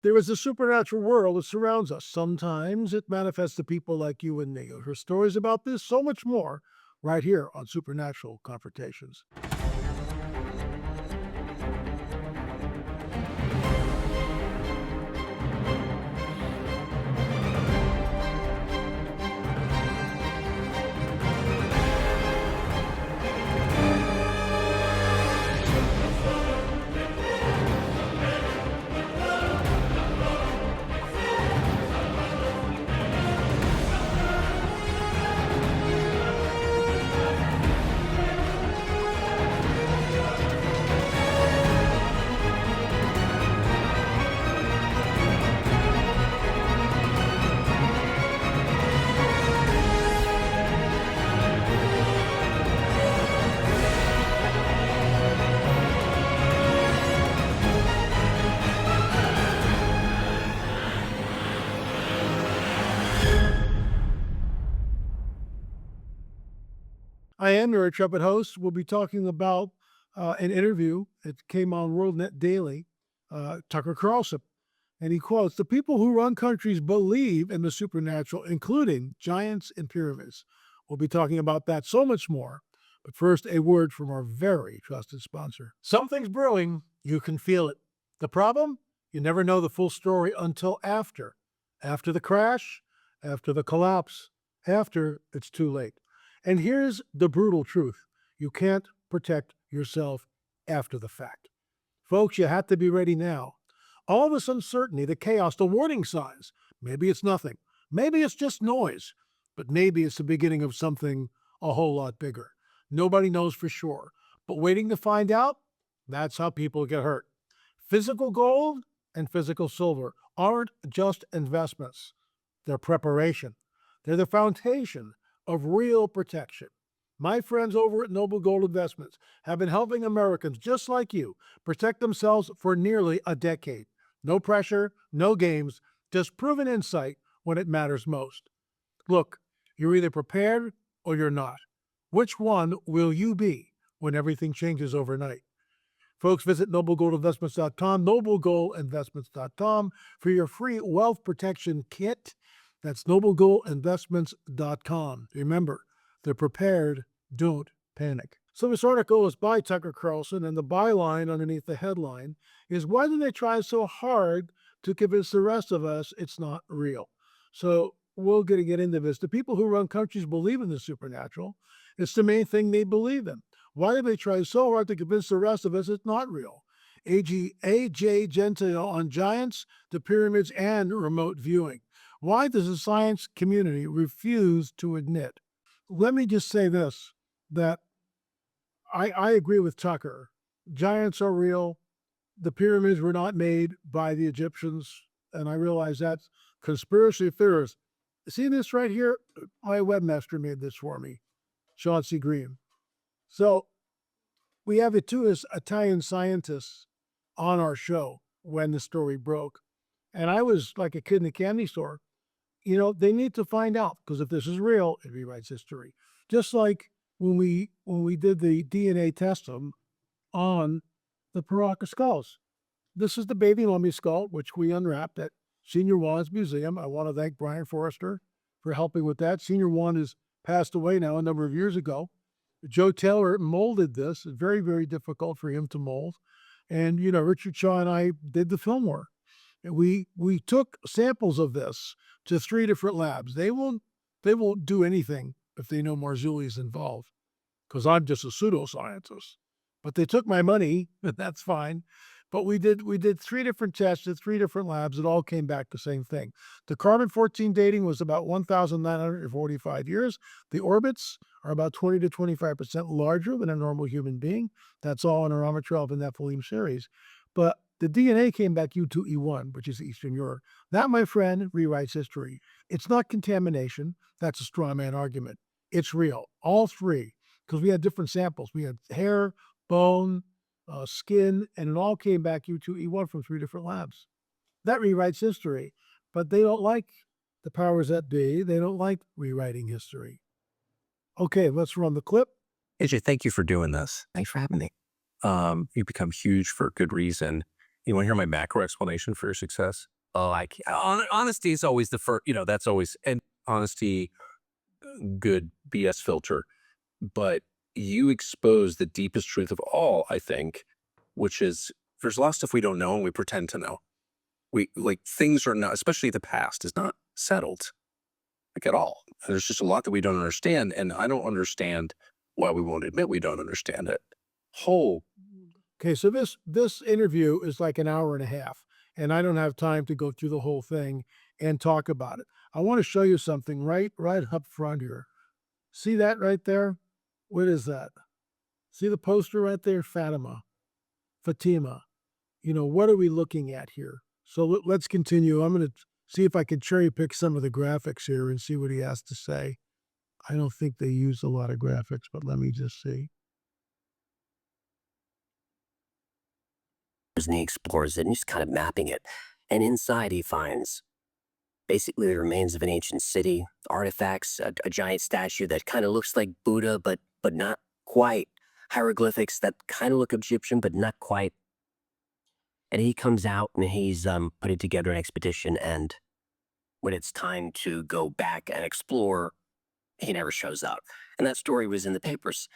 There is a supernatural world that surrounds us. Sometimes it manifests to people like you and me. You'll hear stories about this, so much more, right here on Supernatural Confrontations. I am your intrepid host. We'll be talking about an interview. It came on WorldNet Daily, Tucker Carlson. And he quotes, "The people who run countries believe in the supernatural, including giants and pyramids." We'll be talking about that, so much more. But first, a word from our very trusted sponsor. Something's brewing. You can feel it. The problem? You never know the full story until after. After the crash, after the collapse, after it's too late. And here's the brutal truth. You can't protect yourself after the fact. Folks, you have to be ready now. All this uncertainty, the chaos, the warning signs. Maybe it's nothing. Maybe it's just noise. But maybe it's the beginning of something a whole lot bigger. Nobody knows for sure. But waiting to find out, that's how people get hurt. Physical gold and physical silver aren't just investments. They're preparation. They're the foundation of real protection. My friends over at Noble Gold Investments have been helping Americans just like you protect themselves for nearly a decade. No pressure, no games, just proven insight when it matters most. Look, you're either prepared or you're not. Which one will you be when everything changes overnight? Folks, visit noblegoldinvestments.com, noblegoldinvestments.com for your free wealth protection kit. That's noblegoldinvestments.com. Remember, they're prepared, don't panic. So this article is by Tucker Carlson, and the byline underneath the headline is, "Why do they try so hard to convince the rest of us it's not real?" So we're going to get into this. The people who run countries believe in the supernatural. It's the main thing they believe in. Why do they try so hard to convince the rest of us it's not real? A.J. Gentile on giants, the pyramids, and remote viewing. Why does the science community refuse to admit? Let me just say this, that I agree with Tucker. Giants are real. The pyramids were not made by the Egyptians, and I realize that's conspiracy theorists. See this right here? My webmaster made this for me, Sean C. Green. So we have two Italian scientists on our show when the story broke. And I was like a kid in a candy store. You know, they need to find out, because if this is real, it rewrites history. Just like when we did the DNA test on the Paracas skulls. This is the baby mummy skull, which we unwrapped at Senior Juan's Museum. I want to thank Brian Forrester for helping with that. Senior Juan has passed away now a number of years ago. Joe Taylor molded this. It's very, very difficult for him to mold. And, you know, Richard Shaw and I did the film work. And we took samples of this to 3 different labs. They won't do anything if they know Marzulli is involved, because I'm just a pseudoscientist. But they took my money, and that's fine. But we did 3 different tests at 3 different labs. It all came back the same thing. The carbon-14 dating was about 1,945 years. The orbits are about 20 to 25% larger than a normal human being. That's all in our Armatrel and Nephilim series. But the DNA came back U2E1, which is Eastern Europe. That, my friend, rewrites history. It's not contamination. That's a straw man argument. It's real. All 3, because we had different samples. We had hair, bone, skin, and it all came back U2E1 from 3 different labs. That rewrites history. But they don't like the powers that be. They don't like rewriting history. Okay, let's run the clip. AJ, thank you for doing this. Thanks for having me. You've become huge for good reason You want to hear my macro explanation for your success? Oh, I can't. Honesty is always the first, that's always, and honesty, good BS filter. But you expose the deepest truth of all, I think, which is there's a lot of stuff we don't know and we pretend to know. We like things are not, especially the past is not settled like at all. There's just a lot that we don't understand. And I don't understand why we won't admit we don't understand it. Whole Okay, so this interview is like an hour and a half, and I don't have time to go through the whole thing and talk about it. I want to show you something right up front here. See that right there? What is that? See the poster right there? Fatima. What are we looking at here? So let's continue. I'm going to see if I can cherry pick some of the graphics here and see what he has to say. I don't think they use a lot of graphics, but let me just see. And he explores it and he's kind of mapping it. And inside he finds basically the remains of an ancient city, artifacts, a giant statue that kind of looks like Buddha, but not quite. Hieroglyphics that kind of look Egyptian, but not quite. And he comes out and he's putting together an expedition. And when it's time to go back and explore, he never shows up. And that story was in the papers.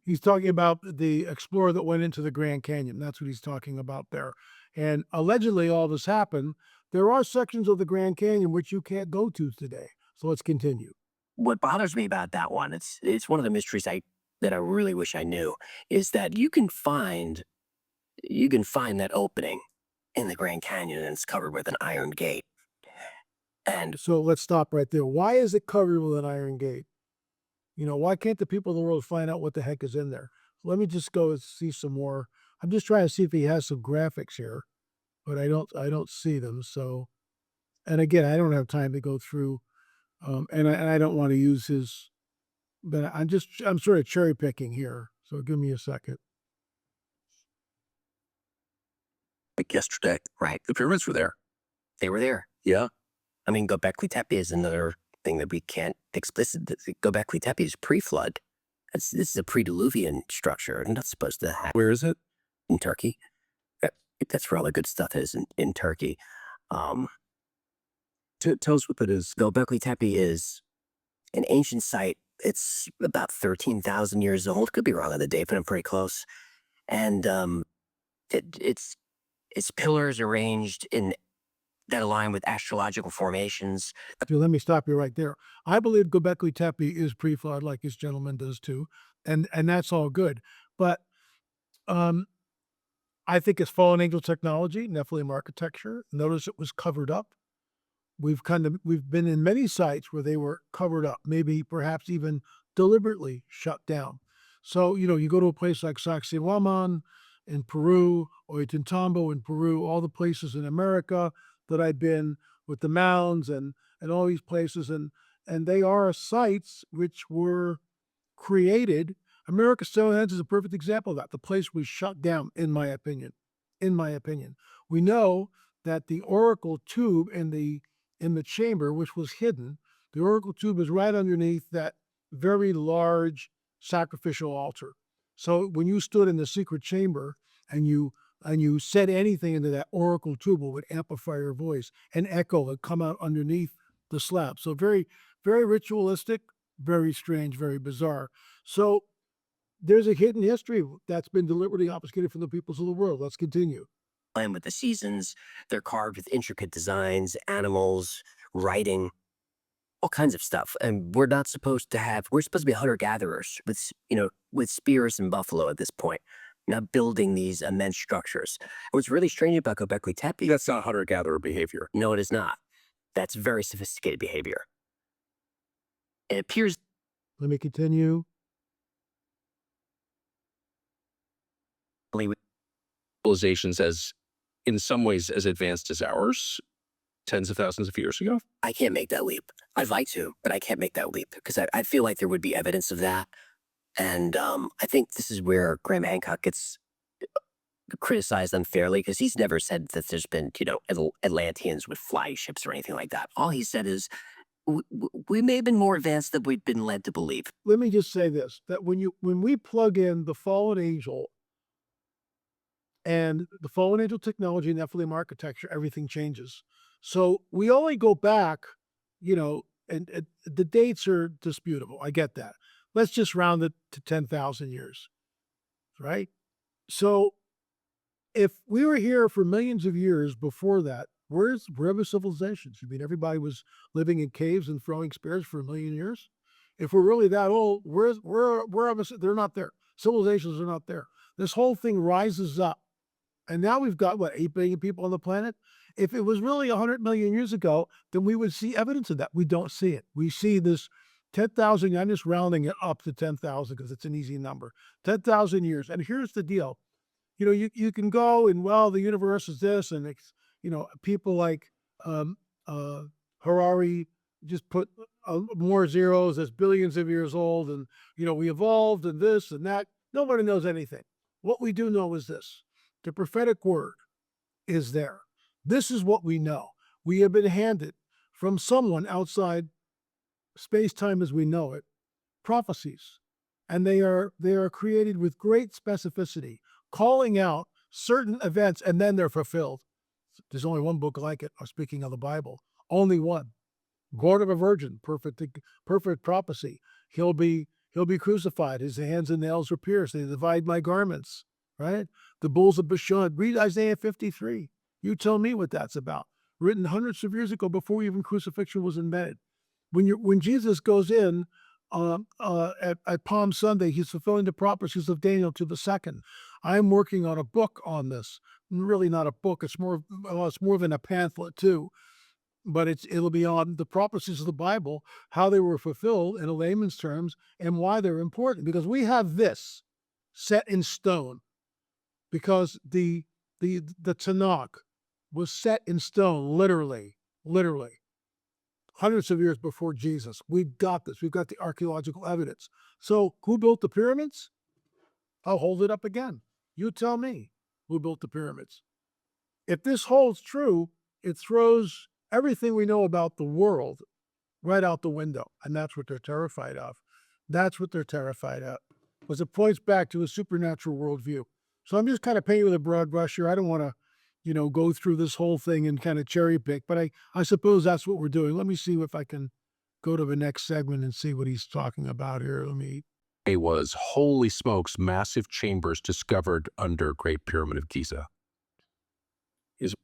He's talking about the explorer that went into the Grand Canyon. That's what he's talking about there. And allegedly, all this happened. There are sections of the Grand Canyon which you can't go to today. So let's continue. What bothers me about that one, it's one of the mysteries that I really wish I knew, is that you can find that opening in the Grand Canyon and it's covered with an iron gate. And So let's stop right there. Why is it covered with an iron gate? Why can't the people of the world find out what the heck is in there? Let me just go and see some more. I'm just trying to see if he has some graphics here, but I don't see them. So, and again, I don't have time to go through, and I don't want to use his, but I'm sort of cherry picking here. So give me a second. like yesterday, right, the pyramids were there. they were there. Yeah. I mean, Göbekli Tepe is another thing that we can't explicit. Göbekli Tepe is pre-flood. This is a pre-diluvian structure, not supposed to happen Where is it? in Turkey. Uh, That's where all the good stuff is in Turkey. Um, Tell us what that is. Göbekli Tepe is an ancient site. It's about 13,000 years old. Could be wrong on the date, but I'm pretty close. And it's pillars arranged in that align with astrological formations. Let me stop you right there. I believe Göbekli Tepe is pre-flood, like this gentleman does too, and that's all good. But um, I think it's fallen angel technology, Nephilim architecture. Notice it was covered up. We've been in many sites where they were covered up, maybe perhaps even deliberately shut down. So, you go to a place like Sacsayhuaman in Peru, or Ollantaytambo in Peru, all the places in America that I've been with the mounds and all these places, and they are sites which were created. America Stonehenge is a perfect example of that. The place was shut down, in my opinion. In my opinion, we know that the oracle tube in the chamber, which was hidden, the oracle tube is right underneath that very large sacrificial altar. So when you stood in the secret chamber and you said anything into that oracle tube, it would amplify your voice and echo would come out underneath the slab. So very, very ritualistic, very strange, very bizarre. So there's a hidden history that's been deliberately obfuscated from the peoples of the world. Let's continue. Align with the seasons. They're carved with intricate designs, animals, writing, all kinds of stuff. And we're supposed to be hunter-gatherers with spears and buffalo at this point, not building these immense structures. And what's really strange about Göbekli Tepe, That's not hunter-gatherer behavior. no, it is not. That's very sophisticated behavior. It appears Let me continue. Civilizations as, in some ways, as advanced as ours, tens of thousands of years ago. I can't make that leap. I'd like to, but I can't make that leap because I feel like there would be evidence of that. And I think this is where Graham Hancock gets criticized unfairly because he's never said that there's been, Atlanteans with flying ships or anything like that. All he said is we may have been more advanced than we've been led to believe. Let me just say this, that when we plug in the fallen angel and the fallen angel technology and Nephilim architecture, everything changes. So we only go back, and the dates are disputable. I get that. Let's just round it to 10,000 years, right? So if we were here for millions of years before that, where are the civilizations? You mean everybody was living in caves and throwing spears for a million years? If we're really that old, where are they're not there. Civilizations are not there. This whole thing rises up. And now we've got, what, 8 billion people on the planet? If it was really 100 million years ago, then we would see evidence of that. We don't see it. We see this 10,000, I'm just rounding it up to 10,000 because it's an easy number. 10,000 years. And here's the deal. You can go and, well, the universe is this, and it's, people like um, Harari just put more zeros as billions of years old, and, we evolved and this and that. Nobody knows anything. What we do know is this. The prophetic word is there. This is what we know. We have been handed from someone outside space-time as we know it, prophecies. And they are created with great specificity, calling out certain events, and then they're fulfilled. There's only one book like it, speaking of the Bible. Only one. Born of a virgin, perfect prophecy. He'll be crucified. His hands and nails are pierced. They divide my garments, right? The bulls of Bashan. Read Isaiah 53. You tell me what that's about. Written hundreds of years ago before even crucifixion was invented. When Jesus goes in at Palm Sunday, he's fulfilling the prophecies of Daniel to the second. I'm working on a book on this. Really not a book. It's more than a pamphlet too. But it'll be on the prophecies of the Bible, how they were fulfilled in a layman's terms, and why they're important. Because we have this set in stone. Because the Tanakh was set in stone, literally, hundreds of years before Jesus. We've got this. We've got the archaeological evidence. So who built the pyramids? I'll hold it up again. You tell me who built the pyramids. If this holds true, it throws everything we know about the world right out the window. And that's what they're terrified of. That's what they're terrified of. Because it points back to a supernatural worldview. So I'm just kind of painting with a broad brush here. I don't want to, go through this whole thing and kind of cherry pick, but I suppose that's what we're doing. Let me see if I can go to the next segment and see what he's talking about here. It was, holy smokes, massive chambers discovered under Great Pyramid of Giza.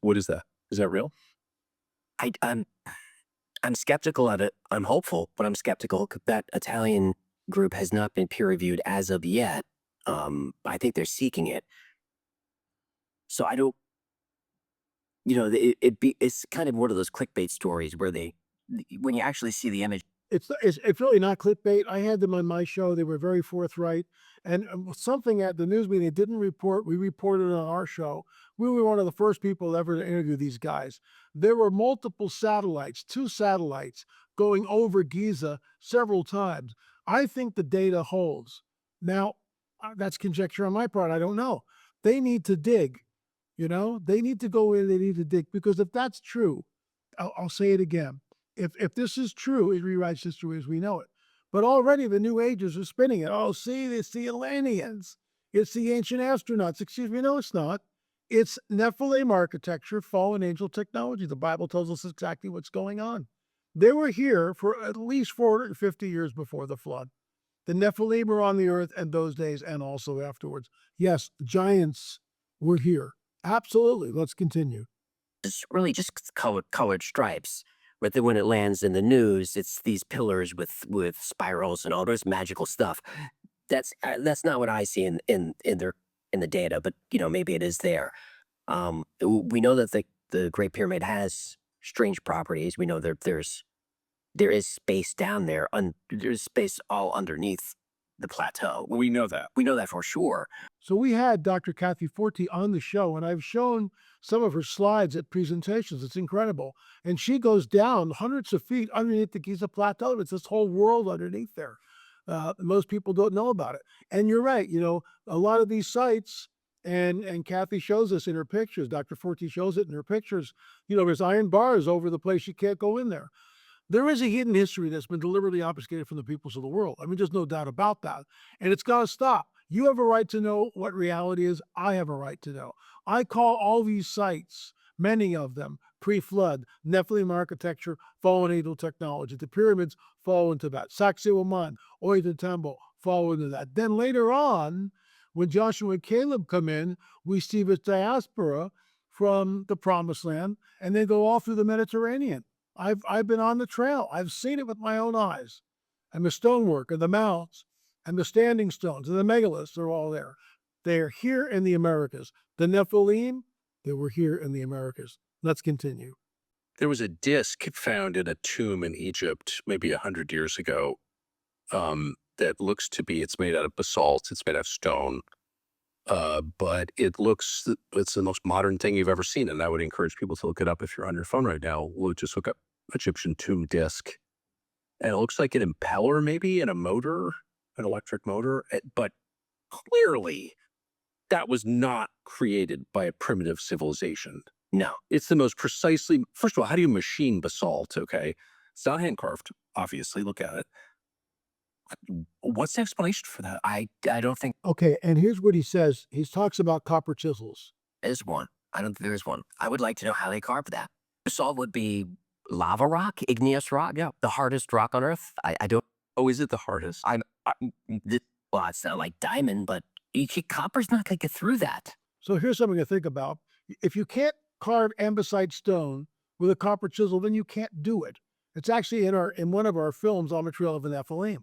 What is that? Is that real? I'm skeptical of it. I'm hopeful, but I'm skeptical. That Italian group has not been peer reviewed as of yet. I think they're seeking it. So I don't, it's kind of one of those clickbait stories where when you actually see the image. It's really not clickbait. I had them on my show. They were very forthright. And something at the news meeting they didn't report, we reported on our show. We were one of the first people ever to interview these guys. There were multiple satellites, 2 satellites, going over Giza several times. I think the data holds. Now, that's conjecture on my part. I don't know. They need to dig. They need to go in, they need to dig. Because if that's true, I'll say it again. If this is true, it rewrites history as we know it. But already the New Ages are spinning it. Oh, see, it's the Atlanteans. It's the ancient astronauts. Excuse me, no, it's not. It's Nephilim architecture, fallen angel technology. The Bible tells us exactly what's going on. They were here for at least 450 years before the flood. The Nephilim were on the earth in those days and also afterwards. Yes, giants were here. Absolutely. Let's continue. It's really just colored stripes. But then when it lands in the news, it's these pillars with spirals and all this magical stuff. That's not what I see in the data, but maybe it is there. We know that the Great Pyramid has strange properties. We know that there is space down there. There's space all underneath the plateau. We know that. We know that for sure. So we had Dr. Kathy Forte on the show, and I've shown some of her slides at presentations. It's incredible. And she goes down hundreds of feet underneath the Giza Plateau. It's this whole world underneath there. Most people don't know about it. And you're right, a lot of these sites, and Kathy shows us in her pictures, Dr. Forte shows it in her pictures, there's iron bars over the place. You can't go in there. There is a hidden history that's been deliberately obfuscated from the peoples of the world. I mean, there's no doubt about that. And it's got to stop. You have a right to know what reality is. I have a right to know. I call all these sites, many of them, pre-flood, Nephilim architecture, fallen angel technology. The pyramids fall into that. Sacsayhuaman, Ollantaytambo fall into that. Then later on, when Joshua and Caleb come in, we see this diaspora from the Promised Land, and they go all through the Mediterranean. I've been on the trail. I've seen it with my own eyes. And the stonework and the mounds and the standing stones and the megaliths are all there. They're here in the Americas. The Nephilim, they were here in the Americas. Let's continue. There was a disc found in a tomb in Egypt maybe 100 years ago that looks to be, it's made out of basalt, it's made out of stone, but it's the most modern thing you've ever seen. And I would encourage people to look it up if you're on your phone right now. We'll just look up Egyptian tomb disc. And it looks like an impeller maybe and a motor, an electric motor, but clearly that was not created by a primitive civilization. No. It's the most precisely, first of all, how do you machine basalt? Okay. It's not hand carved, obviously. Look at it. What's the explanation for that? I don't think Okay, and here's what he says. He talks about copper chisels. there's one. I don't think there's one. I would like to know how they carved that. Basalt would be lava rock, igneous rock. Yeah, the hardest rock on Earth. I don't. Oh, is it the hardest? Well, it's not like diamond, but copper's not going to get through that. So here's something to think about. If you can't carve andesite stone with a copper chisel, then you can't do it. It's actually in one of our films, On the Trail of the Nephilim.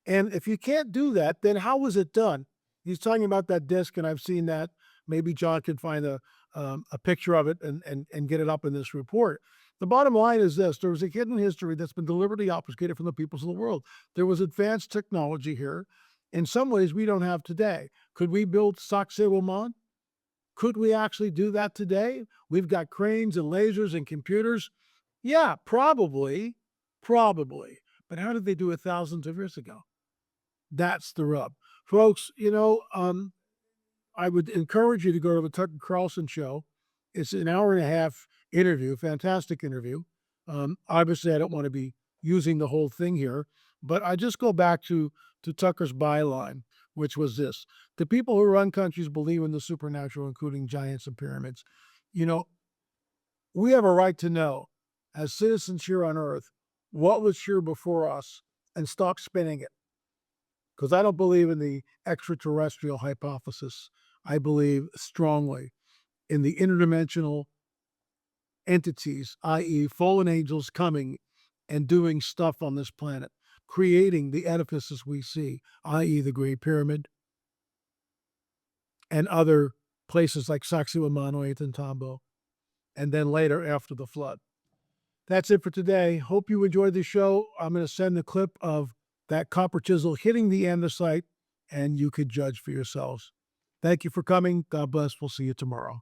And if you can't do that, then how was it done? He's talking about that disc, and I've seen that. Maybe John can find a picture of it and get it up in this report. The bottom line is this. There was a hidden history that's been deliberately obfuscated from the peoples of the world. There was advanced technology here. In some ways, we don't have today. Could we build Sacsayhuaman? Could we actually do that today? We've got cranes and lasers and computers. Yeah, probably. But how did they do it thousands of years ago? That's the rub. Folks, I would encourage you to go to the Tucker Carlson show. It's an hour and a half interview, fantastic interview. Obviously, I don't want to be using the whole thing here, but I just go back to Tucker's byline, which was this. The people who run countries believe in the supernatural, including giants and pyramids. We have a right to know, as citizens here on Earth, what was here before us and stop spinning it. Because I don't believe in the extraterrestrial hypothesis. I believe strongly in the interdimensional entities, i.e. fallen angels coming and doing stuff on this planet, creating the edifices we see, i.e. the Great Pyramid, and other places like Sacsayhuaman, Ollantaytambo, and then later after the flood. That's it for today. Hope you enjoyed the show. I'm going to send the clip of that copper chisel hitting the andesite, and you could judge for yourselves. Thank you for coming. God bless. We'll see you tomorrow.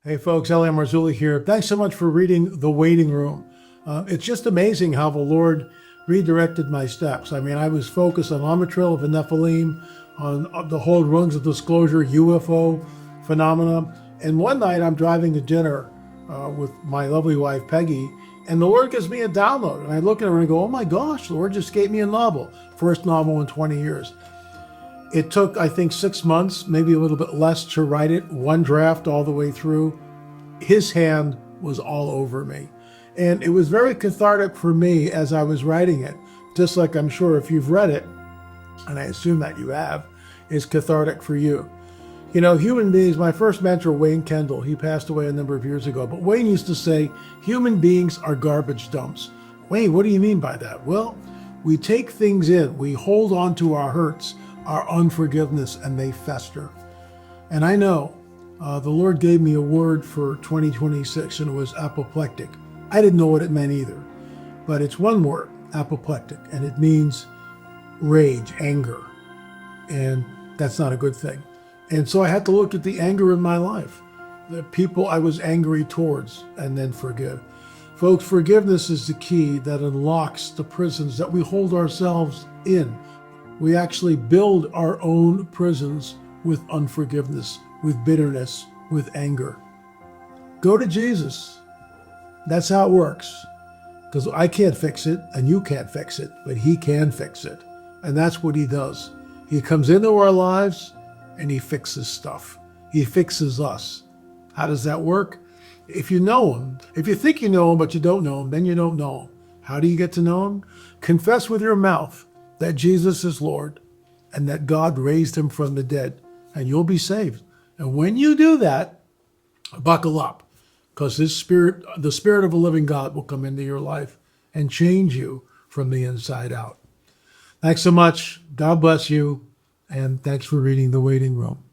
Hey folks, L.A. Marzulli here. Thanks so much for reading The Waiting Room. It's just amazing how the Lord redirected my steps. I mean, I was focused on the Trail of the Nephilim, on the whole rungs of disclosure, UFO phenomena. And one night I'm driving to dinner with my lovely wife, Peggy, and the Lord gives me a download. And I look at her and I go, oh my gosh, the Lord just gave me a novel. First novel in 20 years. It took, I think, 6 months, maybe a little bit less to write it, one draft all the way through. His hand was all over me. And it was very cathartic for me as I was writing it, just like I'm sure if you've read it, and I assume that you have, is cathartic for you. You know, human beings, my first mentor, Wayne Kendall, he passed away a number of years ago, but Wayne used to say, human beings are garbage dumps. Wayne, what do you mean by that? Well, we take things in, we hold on to our hurts, our unforgiveness, and they fester. And I know the Lord gave me a word for 2026, and it was apoplectic. I didn't know what it meant either, but it's one word, apoplectic, and it means rage, anger, and that's not a good thing. And so I had to look at the anger in my life, the people I was angry towards, and then forgive. Folks, forgiveness is the key that unlocks the prisons that we hold ourselves in. We actually build our own prisons with unforgiveness, with bitterness, with anger. Go to Jesus. That's how it works. Because I can't fix it, and you can't fix it, but he can fix it. And that's what he does. He comes into our lives, and he fixes stuff. He fixes us. How does that work? If you know him, if you think you know him, but you don't know him, then you don't know him. How do you get to know him? Confess with your mouth that Jesus is Lord and that God raised him from the dead, and you'll be saved. And when you do that, buckle up, because the Spirit of a living God will come into your life and change you from the inside out. Thanks so much. God bless you. And thanks for reading The Waiting Room.